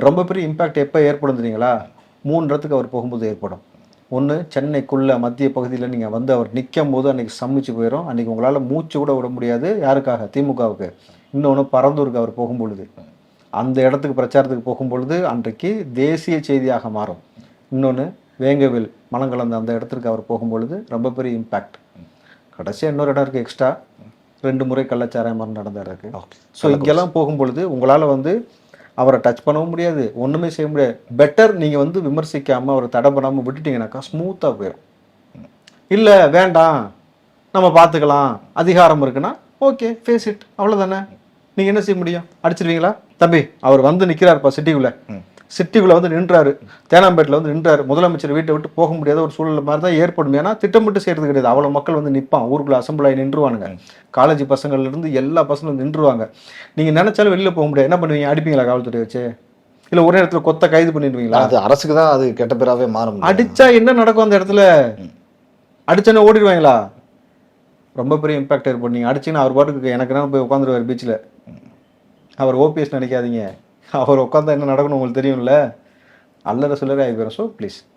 ரொம்ப பெரிய இம்பேக்ட் எப்போ ஏற்படும் தெரியுங்களா? 3 இடத்துக்கு அவர் போகும்போது ஏற்படும். ஒன்று, சென்னைக்குள்ள மத்திய பகுதியில் நீங்கள் வந்து அவர் நிற்கும் போது அன்றைக்கி சம்மிச்சு போயிடும். அன்றைக்கி உங்களால் மூச்சு கூட விட முடியாது. யாருக்காக? திமுகவுக்கு. இன்னொன்று, பரந்தூருக்கு அவர் போகும்பொழுது, அந்த இடத்துக்கு பிரச்சாரத்துக்கு போகும்பொழுது அன்றைக்கு தேசிய செய்தியாக மாறும். இன்னொன்று, வேங்கவேல் மனங்கலந்த அந்த இடத்துக்கு அவர் போகும்பொழுது ரொம்ப பெரிய இம்பேக்ட். கடைசியாக இன்னொரு இடம் இருக்குது எக்ஸ்ட்ரா, 2 முறை கள்ளச்சாராயம் மரணம் நடந்த இடம் இருக்குது. ஸோ இங்கெல்லாம் போகும்பொழுது உங்களால் வந்து அவரை டச் பண்ணவும் முடியாது, ஒன்றுமே செய்ய முடியாது. பெட்டர் நீங்கள் வந்து விமர்சிக்காமல் அவரை தடை பண்ணாமல் விட்டுட்டீங்கன்னாக்கா ஸ்மூத்தாக போயிடும். இல்லை வேண்டாம் நம்ம பார்த்துக்கலாம், அதிகாரம் இருக்குன்னா ஓகே, ஃபேஸ் இட், அவ்வளோதானே. நீங்கள் என்ன செய்ய முடியும்? அடிச்சிருவீங்களா? தம்பி அவர் வந்து நிற்கிறாருப்பா சிட்டிக்குள்ளே வந்து நின்றாரு, தேனாம்பேட்டில் வந்து நின்றாரு, முதலமைச்சர் வீட்டை விட்டு போக முடியாத ஒரு சூழல் மாதிரி தான் ஏற்படும். ஏன்னா திட்டமிட்டு செய்கிறது கிடையாது. அவ்வளோ மக்கள் வந்து நிற்பான், ஊருக்குள்ளே அசம்பிள் ஆகி நின்றுவானுங்க. காலேஜ் பசங்கள்லேருந்து எல்லா பசங்களும் நின்றுவாங்க. நீங்கள் நினச்சாலும் வெளியில் போக முடியாது. என்ன பண்ணுவீங்க? அடிப்பீங்களா காவல்துறை வச்சு? இல்லை ஒரே இடத்துல கொத்த கைது பண்ணிடுவீங்களா? அது அரசுக்கு தான் அது கெட்ட பேராகவே மாறும். அடித்தா என்ன நடக்கும் அந்த இடத்துல? அடிச்சோன்னே ஓடிடுவாங்களா? ரொம்ப பெரிய இம்பாக்ட் ஏற்படும். நீங்கள் அடிச்சிங்கன்னா அவர் பாட்டுக்கு எனக்கு என்ன போய் உட்காந்துருவார் பீச்சில். அவர் ஓபிஎஸ் நினைக்காதீங்க, அவர் உட்காந்தா என்ன நடக்கணும் உங்களுக்கு தெரியும்ல. அல்லற சில்லறை ஆகி போயிடும். So please